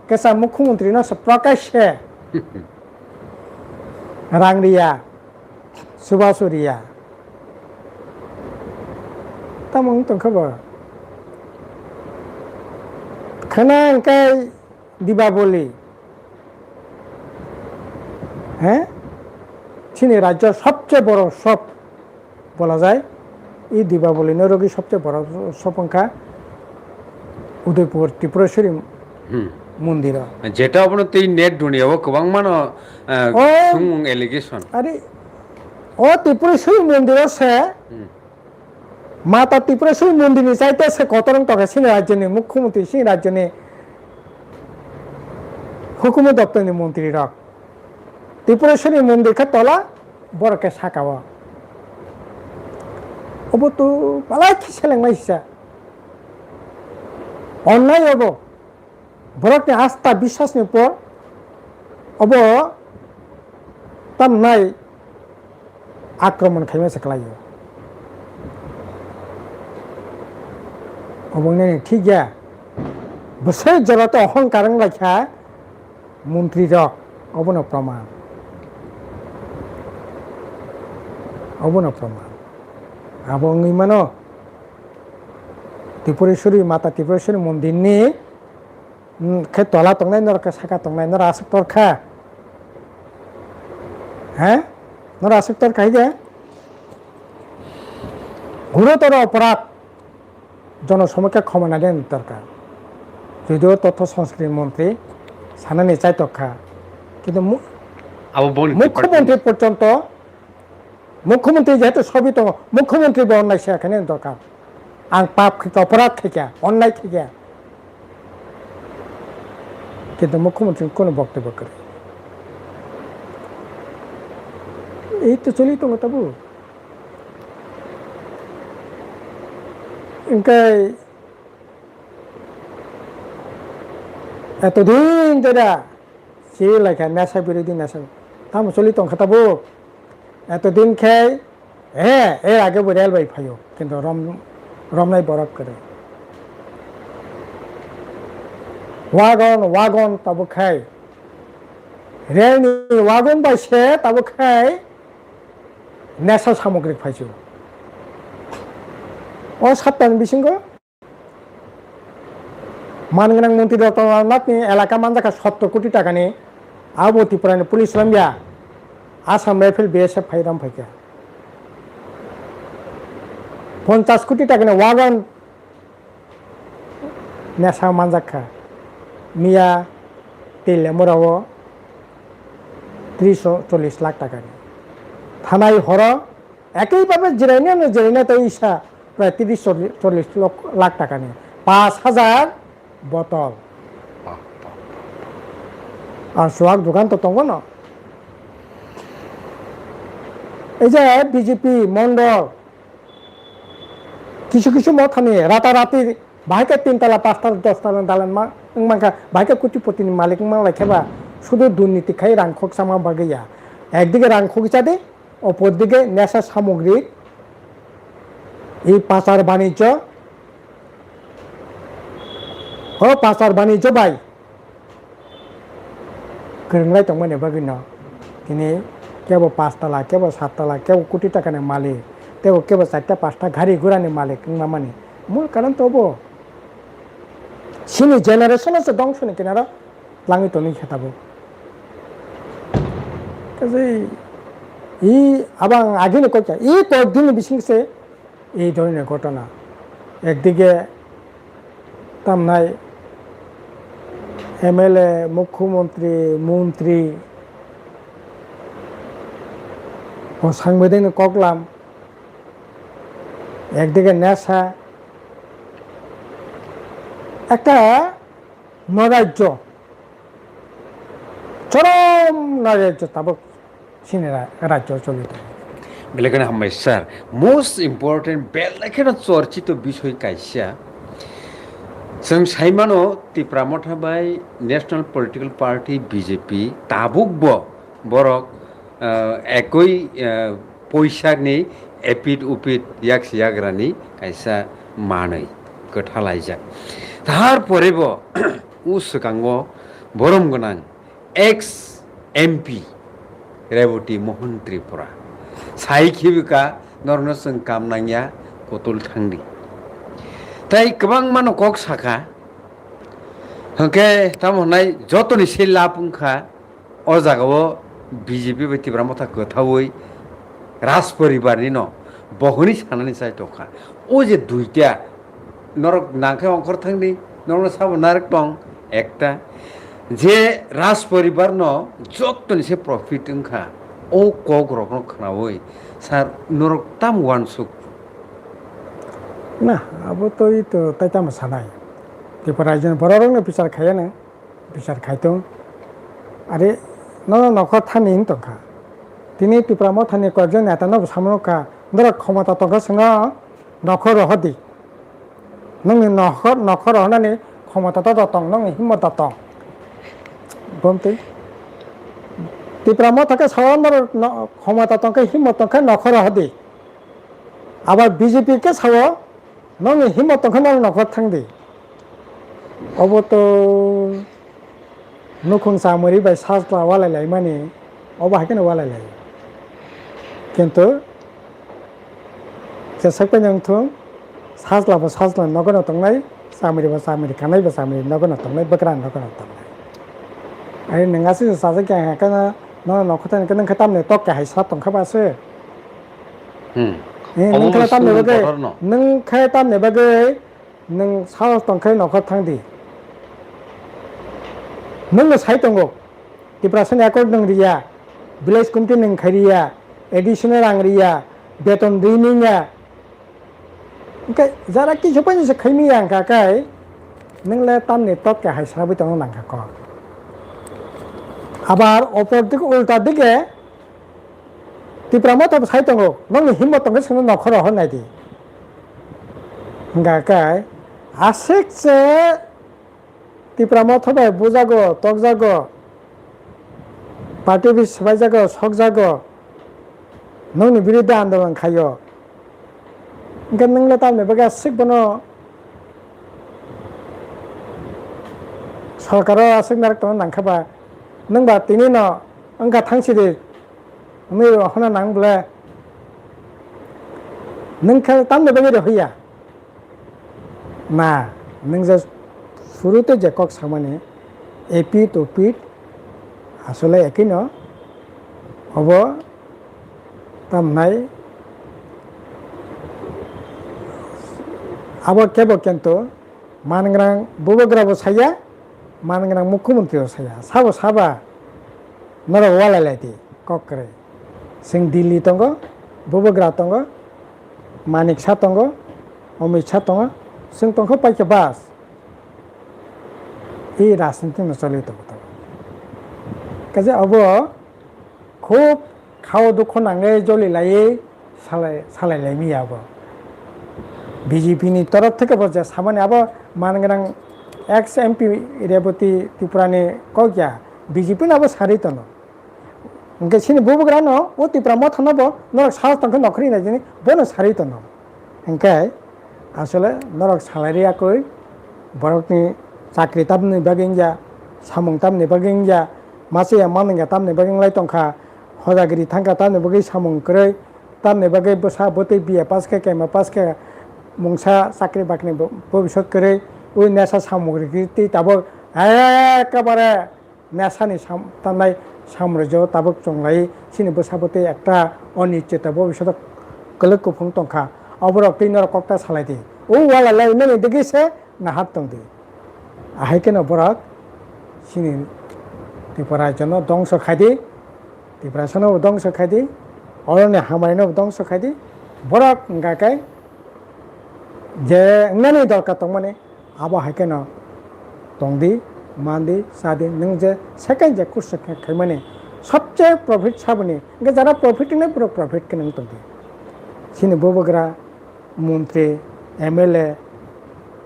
कसम मुख्यमंत्री न प्रकाश है रांगरिया सुभासुरिया तमंग तो खबर खाना के दीपावली হ্যাঁ চীন রাজ্যের সবচেয়ে বড় উৎসব বলা যায় এই দীপাবলি নরগী সবচেয়ে বড় উৎসবংখ্যা উদয়পুর ত্রিপুরেশ্বরী মন্দির যেটা আপনার তুই নেট ঢুনিয়াবো গোबां মানো সুং এলিগেশন আরে ও ত্রিপুরেশ্বরী মন্দির আছে মাতা ত্রিপুরেশ্বরী মন্দিরে চাইতেছে কত রং টাকা সিং রাজ্যনি মুখ্যমন্ত্রী সিং রাজ্যনি হুকুমত দপ্তরনি মন্ত্রী রক ত্রিপুরেশ্বরী মন্দিরকে তলা বড়কে সাকাওয়া অব তো পালাই খিসেলেংমাই হিসা অন্যায় হব বরকনি আস্থা বিশ্বাসনি পর অব তাম নাই আক্রমণ খাইমে সেকলাইयो অবংনে ঠিক গিয়া বসে জলাতে অহংকার লাইখা মন্ত্রী রক অবন প্রমাণ আবঙ্গি মানো ত্রিপুরেশ্বরী মাতা ত্রিপুরেশ্বরী মন্দিরনি খে তলা তংনাই নরকা সাকা তংনাই নর আসক তরখা হ্যাঁ নর আসক তরখা গে গুরুতর অপরাধ জনসমক্ষে ক্ষমা না দেন দরকার যদিও তথ্য সংস্কৃতি মন্ত্রী সানানি চাই তখা কিন্তু মুখ্যমন্ত্রী পর্যন্ত মুখ্যমন্ত্রী যেহেতু সবই তো মুখ্যমন্ত্রী অন্যায় সেখানে দরকার আর পাপ থেকে অপরাধ থেকে অন্যায় থেকে কিন্তু মুখ্যমন্ত্রী কোনো বক্তব্য করে এই তো চলি তো তবু এতদিন যেটা সে লেখা নেশা বিরোধী নেশা তাম চলি তো খাতাবো এতদিন খেয়ে হ্যাঁ এর আগে রেল বাই ফাইও কিন্তু রমনাই বরফ করে ওয়াগন তাবো খাই রেলনি ওয়াগন বাইছে তাবো খাই নেশা সামগ্রিক ফাইছো ও সাতটান বিসিঙ্গ মানগোনাं মন্ত্রী ডক্টর অমরনাথনি এলাকা মানজাকা 70 কোটি টাকানি আবো ত্রিপুরানি পুলিশ লামিয়া आसाम राइफल BSF फाइराम फाइका 50 कोटी टाकानि वागन नेशा मानजाखा मिया तेलेमराव 30-40 लाख टाकानि थानाय हर एकैभाবে जिरायना तो इसा प्राय 30-40 लाख टाकानि 5000 बटल और सोहाग दোকান तो दङ न এই যে বিজেপি মন্ডল কিছু মথানি রাতারাতি ভাইকে 3 তলা 5 তলা 10 তলা দালান মাঙ্কা ভাইকে কোটিপতিনি মালিক মালাইখেবা শুধু দুর্নীতি খাই রাংখক সামা বাগিয়া একদিকে রাংখক চাঁদে অপরদিকে নেশা সামগ্রিক এই পাচার বাণিজ্য বাই গরংলাই তংমানে বাগিন তিনি কেবল 5 তলা কেবল 7 তলা কেবল কোটি টাকার মালিক কেবল 4টা 5টা গাড়ি ঘোড়ানি মালিক নামানি মূল কারণ তো সিনি জেনারেশন আছে ধ্বংসনি কিনারা লাঙি তো খেতাবো কাজে এই আবার আগে কয়েকটা এই কয়েকদিন বিশেষে এই ধরনের ঘটনা একদিকে তামনাই MLA মুখ্যমন্ত্রী মন্ত্রী ও সাংবিধানিক কোকলাম একদিকে নেশা একটা নৈরাজ্য চরম নৈরাজ্য তাবক সিনে রাজ্য চলিত বেলেখানে হামবাই স্যার মোস্ট ইম্পর্টেন্ট বেলেখানে চর্চিত বিষয় কাইসা जों साइमानो Tipra Motha by national political party BJP ताबुकबो बरक एकई पैसानि एपिट उपिट याक्स याग्रानि कायसा मानै गोथालायजा तारपरेबो उसगांगो बरम गोनां एक्स MP रेवती मोहन त्रिपुरा साइखिबिका नरनो जों कामनांया कतल थांदि তাই गोबां मानो कक साखा हंके तामहनाय जतनि से लापुंखा अ जागाव BJP बायदिब्रा मथा गोथावै राज परिबारनि न बहुनि सानानि जाय दखा ओ जे दुइटा नरक नांखे अंकर थांनि नरनो साबो नारक दं एकटा जे राज परिबार न जतनि से प्रफिट ओंखा ओ कक रकन खनावै सार नरक ताम वान सुक না আবো তো এই তো তাই তো আমার সানাই ত্রিপুরা রাজ্য বড় রঙের বিচার খাইয়ানো বিচার খাইতো আরে নখর থানি তখা তিনি ত্রিপুরা মথানি কয়েকজন নেতা নব সামনকা ধর ক্ষমতা তখা সঙ্গে নখর হদি নংনি নখর হনানি ক্ষমতা তো দতং নংনি হিম্মত দতং বলতে ত্রিপুরা মথাকে সাওয়ানোর ক্ষমতা তংকে হিম্মত তংকে নখর হদি আবার বিজেপিকে সাও নংনি হিম্মত তংকে নখর থাংদি অব তো নুখুং সামরি বাই সাজলা ওয়ালাইলাই মানে অবাহাকেন ওয়ালাইলাই কিন্তু যেসাকপে नोंथों साजलाबा साजला नगन तंनाय सामरिबा सामरि खानायबा सामरि नगन तंनाय बकरा नगन तंनाय आरो नोंगासो सासे गाहायखाना नखथान नों खतामने तक गाहाय सा तंखाबासो नों खतामने बगे नों खतामने बगे नों साहस तंखाय नखर थांदि नों साइ दंगो डिप्रेसन एकर्ड नों रिया विलेज कुमति नों खारिया एडिशनल आंगरिया बेतन दैनिया যারা কিছু পাইছে খাইমি আঙ্কাকাই নংলে তামনে তৎকে হাইসাবি তং নাঙ্কাক আবার অপর দিকে উল্টা দিকে ত্রিপুরা মত সাইতঙ্গ নংনি হিম্মত তঙ্গে সঙ্গে নখর হনাই দি গাকাই আশেকছে ত্রিপুরা মত হবে বুঝাগো তকজাগো পার্টি বিশ সবাই জাগো সকজাগো নংনি বিরুদ্ধে আন্দোলন খাইও Gan nang latam ne baga sik bono sarkaro asik narak ton nangkhaba nang ba tini no angka thangsi de mi hona nang bla nang kha tam ne baga hoya na nang ja শুরুতে যে cock সামনে AP তো পিট আসলে একই ন হব তাম নাই আবার কেব কিন্তু মানগ্রাং বুবগ্রাবো সাইয়া মানগ্রাং মুখ্যমন্ত্রীও সাইয়া সাবো সাবা নর ওয়ালাইলাইতি ককরে সিং দিল্লি তঙ্গ বুবগ্রা তঙ্গ মানিক সা তঙ্গ অমিত সা তঙ্গ সিং তঙ্গ পাইকে বাস এই রাজনীতি চলে তো কাজে অব খুব খাওয়া দুঃখ নাঙে জলি লাই সালাইলাই মিয়া আব BJP ni तरफ থেকে বলছে সামনে আবার মানগ্রাং এক্স এমপি রেবতী ত্রিপুরানি কয়া BJP না আবার সারিত ন ওকে সিনি বুবগ্রা ন ও ত্রিপুরা মত নব নরক সাহস তখন নখরি না যিনি বন সারিত ন এঙ্কাই আসলে নরক সালারিয়া কই বরকনি চাকরি তামনি বাগিংজা সামং তামনি বাগিংজা মাসে মানঙ্গা তামনি বাগিংলাই তংখা হজাগিরি থাঙ্কা তামনি বাগি সামং করে তামনি বাগি বসা বতে বিয়ে পাসকে কেমা পাসকে মুংসা চাকরি বাকরি ভবিষ্যৎ করে ওই নেশা সামগ্রী তাবক একেবারে নেশানি তামনাই সাম্রাজ্য তাবক চংলাই সিনি বসাবতে একটা অনিশ্চিত ভবিষ্যৎ গলক কুফুং তংখা অবরক তিনর কক্তা সালাইদি ও ওয়ালাই ননি দেখিছে না হাত তংদি আহাইকেন বরক সিনি ত্রিপুরা জন্য ধ্বংস খাইদি ত্রিপুরা সনও ধ্বংস খাইদি অরণ্য হামাইনও ধ্বংস খাইদি বরক গাকাই যে নানি দরকার তং মানে আবো হাইকেন তংদি মানদি সাদি নং যে সেকেন্ড যে কুস খাই মানে সবচেয়ে প্রফিট সাবনি যারা প্রফিট নেই পুরো প্রফিট কে নং তংদি সিনি বুবগ্রা মন্ত্রী MLA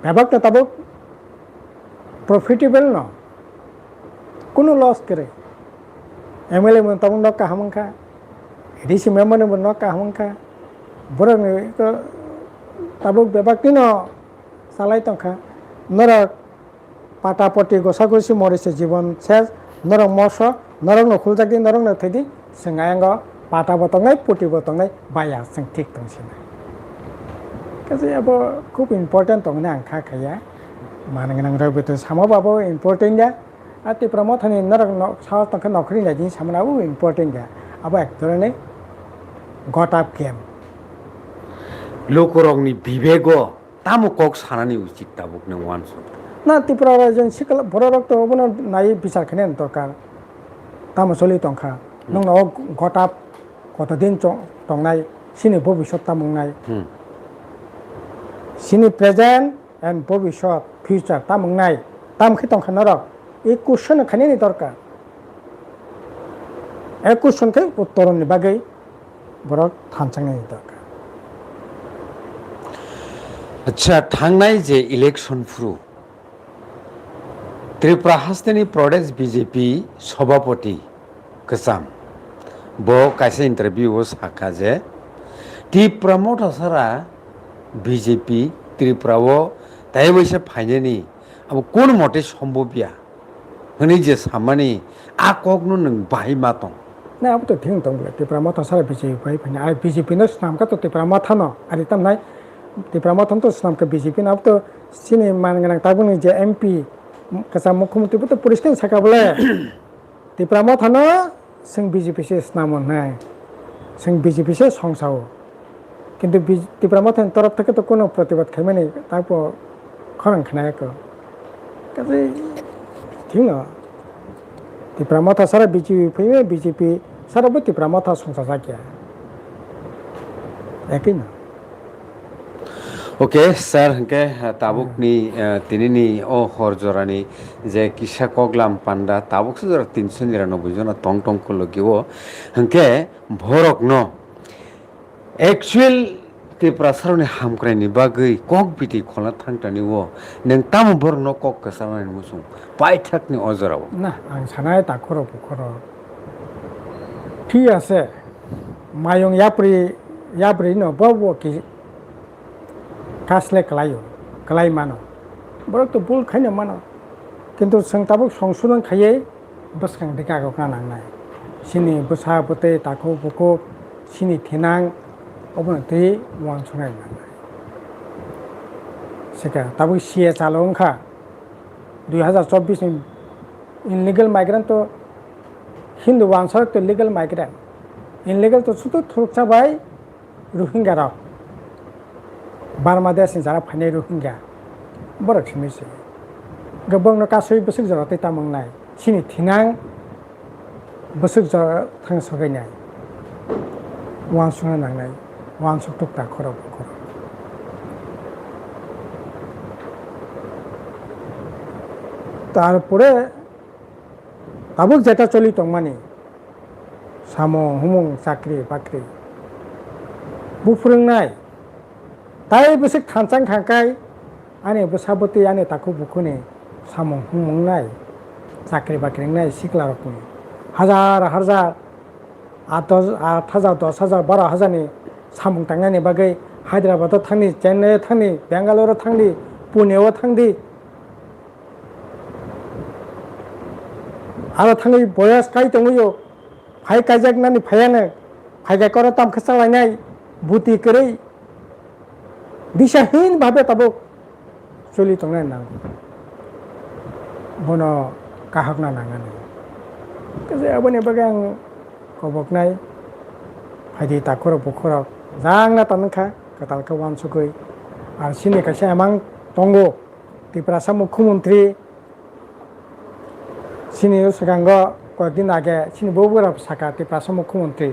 ব্যাপারটা তাবক প্রফিটেবল ন কোনো লস করে MLA মন তং নকা হামংখা ডিসি মেম্বার মন নকা হামংখা বড় তাবুক বেবাকিন চালাই তংখা নরক পাটাপটি গসাগসি মরিছে জীবন শেষ নরক মশ নরক নখুল জাগি নরক নথেদি সিংহাঙ্গ পাটা বতঙ্গাই পুটি বতঙ্গাই বায়া সিং ঠিক তংসিনা কাজে আব খুব ইম্পর্টেন্ট তংনে আংখা খাইয়া মানগনাং রবিতে সামাবাবো ইম্পর্টেন্ট যা আর ত্রিপুরা মথানি নরক সাহস তংখা নখরি নাইদিন সামনাবো ইম্পর্টেন্ট যা আব এক ধরনের গট আপ গেম লোকরংনি বিবেগ তামো কক সানানি উচিত তাবুক নং ওয়ান শট না ত্রিপুরা রাজ্য শিকল বড় রক্ত অবন নাই বিচার খানে দরকার তামো চলি তংখা নং গটাপ কতদিন টংনাই সিনি ভবিষ্যৎ তামংনাই sini present and ভবিষ্যৎ future tamang tam khitong khanarok এই কোশ্চেন খানি নি দরকার এই কোশ্চেনকে উত্তরনি বাগै বরক থানচাংনি দরকার আচ্ছা থাংনাই যে ইলেকশন ফ্রু ত্রিপুরা হাস্তেনি প্রদেশ বিজেপি সভাপতি কসাম ব কাইসে ইন্টারভিউ সাকা যে ত্রিপুরা মথা সারা বিজেপি ত্রিপুরাও তাই বৈসে ফাইনানি अब কোন মতে সম্ভবিয়া হনি যে সামানি আকগনো নং বাহাই মা দं না আব তো ঠিক দं ত্রিপুরা মথা সারা বিজেপি ফাইনি আর বিজেপি নো নামকা তো ত্রিপুরা মথা ন আর তামনাই ত্রিপুরা মথা তো নামকা বিজেপি না তো সিনি মানগানা তাবুনি যে এমপি কাসা মুখ্যমন্ত্রী তো পরিষ্কার সাকা বলে ত্রিপুরা মথা ন जों বিজেপি সে নামন নাই जों বিজেপি সে সংসাও কিন্তু ত্রিপুরা মথার তরফ থেকে তো কোনো প্রতিবাদ খাইমানি তারপর খরং খানায়ক কাজে ঠিক না ত্রিপুরা মথা সারা বিজেপি ফেমে বিজেপি সারা ত্রিপুরা মথা সংসার জাকিয়া একই না ওকে স্যার হংকে তাবুকনি তিনিনি ও হরজরানি যে কিসা কগলাম পান্ডা তাবুকসে জরা 399 জন টং টং কলগিও হংকে ভরক ন एक्चुअल ত্রিপুরা সারনি হামক্রাইনি বাগৈ কক বিটি খলা থাংটানি ও नों ताम बर न কক কসামানি মুসুং পাইথাকনি অজরাও না আं সানাই তাখর বুখর ঠিক আছে মায়ং ইয়াপ্রি ন বব কি কাসলে কলাই মানো বড় তো ভুল খাইনে মানো কিন্তু जों তাবুক সংশোধন খাইয়ে বসখাং দিকা গকা নাंनाय सिनि बसा बते ताखौ बुखौ सिनि थेनां अबनते वान संनाय नांनाय सेका ताबुक सीए चालंखा 2024 नि इनलिगल माइग्रेंट तो हिंदू वानसर तो लीगल माइग्रेंट इनलिगल तो सुतो थुकसा बाय रोहिंग्या रा बांग्लादेश नि जारा फाने रोहिंग्या बरक सिमिसे गोबां कासै बोसोर जराते तामंनाय सिनि थेनां बोसोर थांसगायनाय वान संना नांनाय वान सकटक खरब खरब তারপরে তাবুক যেটা চলিত মানে সাম হুমুং চাকরি বাকরি বুফুরংনাय তাই বসে খানচাং খাंखाय आने बसाबती आने ताखौ बुखुने साम हुमुंनाय चाकरी बाकरिनाय सिखला रखम हाजार 8,000 10,000 12,000 सामुं थांनायनि बागै हायद्राबादाव थांनि चेन्नाइआव थांनि बेंगालुरुआव थांनि पुनेआव थांनि आरो थांनि बयस काय दङयो फाय कायजाकनानि फायानो फायगायकर ताम खसालायनाय बुति करै दिशाहीन भाबे ताबुक चलि तंनाय नां बनो काहाकना नांगानो काजे आबोनि बागै आं कबकनाय फायदि ताखर बखर जांना तानखा कतालखौ वानसुकै आरो सिनि कासे आमां दंगो त्रिपुरा मुख्यमंत्री सिनि सिगांग कयदिन आगे सिनि बबुरा साका त्रिपुरा मुख्यमंत्री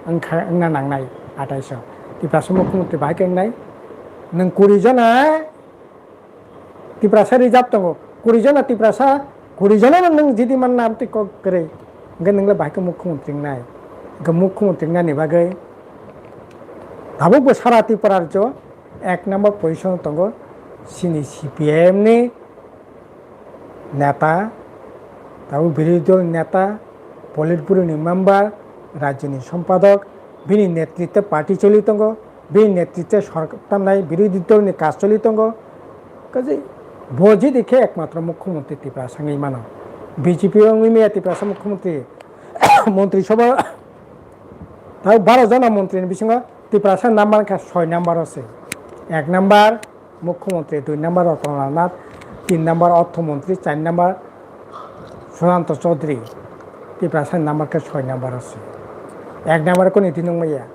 अंना नांनाय 28 त्रिपुरा मुख्यमंत्री बाहायनाय नों 20 जना त्रिपुरा रिजार्भ दङ 20 जना त्रिपुरा 20 जना नों जिदिमान नाम तिक करे ओंखाय नोंलाय बाहायखौ मुख्यमंत्री नाय मुख्यमंत्री नायनि बागै दाबो सारा त्रिपुरा राज्य 1 नम्बर पजिशन दङ सिनि CPIM नि नेता दाबो बिरोधी दल नेता पलिट ब्युरोनि मेम्बार राज्यनि सम्पादक बिनि नेतृत्व पार्टी चलि दङ बिनि नेतृत्व सरकार तामनाय बिरोधी दलनि काज चलि दङ काजे बजि देखे एकमात्र मुख्यमंत्री त्रिपुरा सांगै मानो बीजेपी अंगिमिया त्रिपुरा मुख्यमंत्री मंत्री सभा ताव 12 जना मंत्री बिसिङा त्रिपुरा नाम्बार 6 नाम्बार আছে 1 नाम्बार मुख्यमंत्री 2 नाम्बार रतनलाल 3 नाम्बार अर्थमंत्री 4 number Sushant Chowdhury Tripura number 6 number আছে 1 नाम्बार को नीति नंगमैया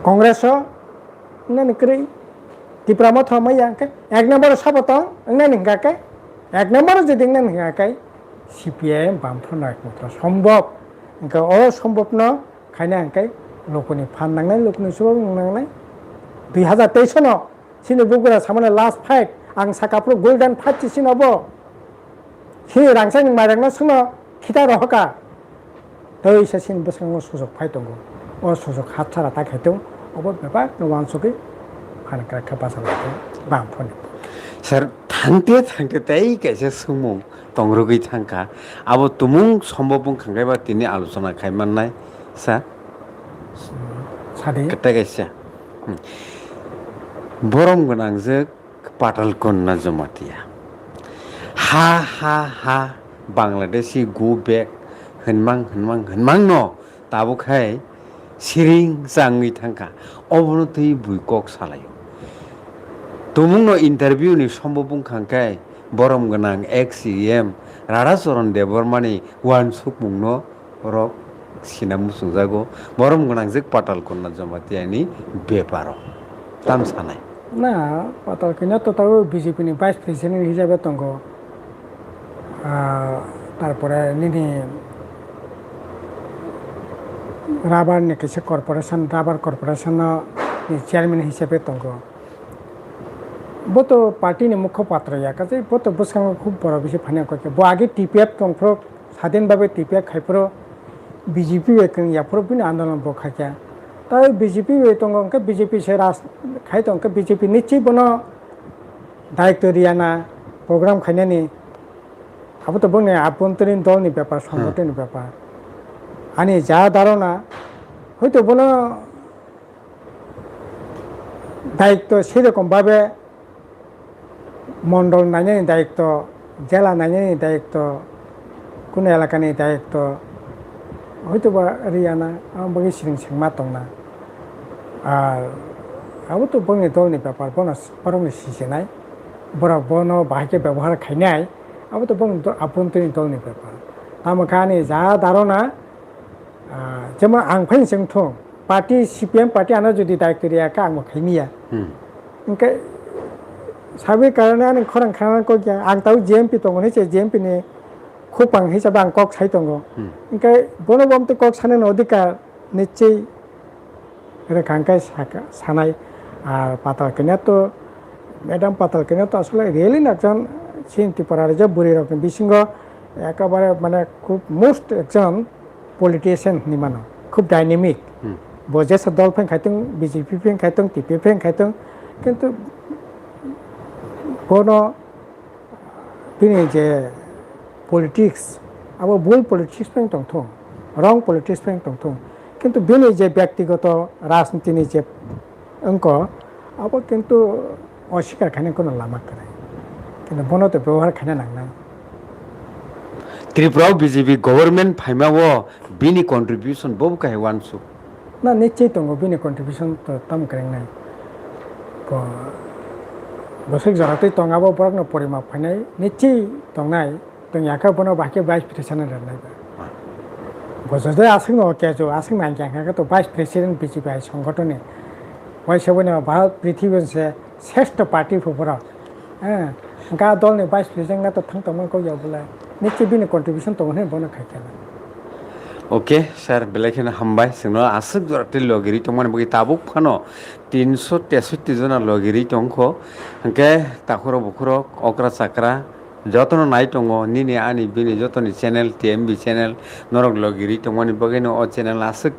कांग्रेस ने करै त्रिपुरा मथा मैया 1 नाम्बार साबतं ने निंगाके 1 नाम्बार जदि ने निंगाके CPIM बामफ्रना एकमात्र सम्भव इनका असम्भव न खायना अंकाय लोकनि फान नांनाय लोकनि सुबुं नांनाय 2023 न sini bugura samana last fight ang sakapro golden fight sinobo sini rangsang marangno suno kita rohka doi sa sin busang susuk fight tongo o susuk hatara ta khaitong obo beba no wansuki khana kra khapasa bang phone sir thangte tai kaise sumung tongrogui thangka abo tumung sombobung khangaiba tini alochona khaimannai sa sade ketai kaisa borom gonangjak patalkonna jamatia ha Bangladeshi go back honmang no tabo khai siring jangui thangka obono tui buikok salayo tumung no interview ni sombobung khangkai borom gonang ex-CM Radhacharan debormani wan sukmung no rok sinamu sungjago borom gonangjak patalkonna jamatia ni beparo tam sanai না পাতাল কিনা তো তাও BJP নি vice president হিসাবে তঙ্গ তারপরে নিনি rubber নি কিছু কর্পোরেশন রাবার কর্পোরেশন চেয়ারম্যান হিসাবে তঙ্গ বতো পার্টি নি মুখপাত্র কাজে বতো বসকাং খুব বড় বেশি ফানিয়া করছে বো আগে টিপিএফ তংফ্র স্বাধীনভাবে টিপিএফ খাইফ্র বিজেপি একং ইয়াফ্র বিনি আন্দোলন বখাইয়া তাই বিজেপি তঙ্গকে বিজেপি সে রাজ খাই তঙ্কে বিজেপি নিশ্চয়ই বনো দায়িত্ব রিয়ানা প্রোগ্রাম খাইনানি আবো তো বনে আভ্যন্তরীণ দলনি ব্যাপার সংগঠনের ব্যাপার আনি যা ধারণা হয়তো বনো দায়িত্ব সেরকমভাবে মন্ডল নাইনানি দায়িত্ব জেলা নাইনানি দায়িত্ব কোনো এলাকানি দায়িত্ব হয়তো বা রিয়ানা আমার বগে সিরিং সিংমা দंना আর আবো তো বনে দলনি ব্যাপার বনো বরং সিসেনাই বড় বনো বাহিকে ব্যবহার খাইনাই আবো তো বন আভ্যন্তরীণ দলনি ব্যাপার তামখানি যা ধারণা যেমন আং ফাইন जोंथ পার্টি CPIM পার্টি আনা যদি দায়িত্ব রিয়াকা আং খাইমিয়া ইনকে সাবে কারণে আং খরাং খানা কো আং তাও JMP দङ নিচে JMP ni খুপাং হিসাবে আং কক সাই দङ ইনকে বনো বমতে কক সানের অধিকার নিশ্চয়ই এটা কাঙ্কাই সানাই আর পাতাল কিনা তো ম্যাডাম পাতাল কিনা তো আসলে রিয়েলি একজন চিন্তি পড়ার যে বুড়ি রকম বিসিংহ একেবারে মানে খুব মোস্ট একজন পলিটিশিয়ান নিমানো খুব ডাইনামিক বজেস দল ফেন খাইতং বিজেপি ফেন খাইতং টিপি ফেন খাইতং কিন্তু কোনো তিনি যে পলিটিক্স আবার ভুল পলিটিক্স ফেন দंथ রং পলিটিক্স ফেন দंथ কিন্তু বিনি যে ব্যক্তিগত রাজনীতিনি যে অঙ্ক আবার কিন্তু অস্বীকার খানে কোনো লামা করে কিন্তু বনতে ব্যবহার খানে নাংনা Tipra BJP government ফাইমাও বিনি কন্ট্রিবিউশন বব কাহে ওয়ানসু না নিশ্চয়ই দङ বিনি কন্ট্রিবিউশন তো তাম করেং নাই বসক জরাতে দङাবো বরক ন পরিমাপ ফাইনাই নিশ্চয়ই দংনাই দং याखा বনো বাকি 22 প্রেসিডেন্ট রানাই বসজে আসিং ন কেজো আসিং নাই জায়গা তো 22 প্রেসিডেন্ট BJP সংগঠনে ওইসবনে ভারত পৃথিবীর শ্রেষ্ঠ পার্টি ফুপরা হ্যাঁ গা দলনি 22 প্রেসিডেন্ট তো থাং তমন কো ইয়াবলা নিশ্চয়ই বিনি কন্ট্রিবিউশন দङ নে বনো খাইখানা ओके सर बेलेखन हामबाय जोंनो आसुक जराते लगिरि तंमान बगि ताबुक फानो 363 जना लगिरि तंखो हंके ताखरो बुखरो अक्रा चाक्रा जतनो नाय दङ निनि आनि बिनि जतनि चैनल TMB चैनल नरक लगिरि तंमानि बगैनो अ चैनल आसुक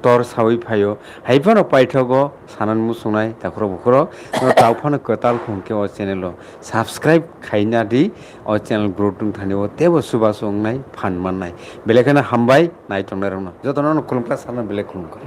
तोर सावै फायो हाइफानो पाइथगो सानान मुसुनाय ताखरो बुखरो तावफानो कताल खुंके अ चैनल सब्सक्राइब खाइना दि अ चैनल ग्रोथुं थानिओ तेबो सुबा संनाय फान माननाय बेलेखन हामबाय नाय तंनाय रंना जतनो खुलुमका साना बेले खुलुमका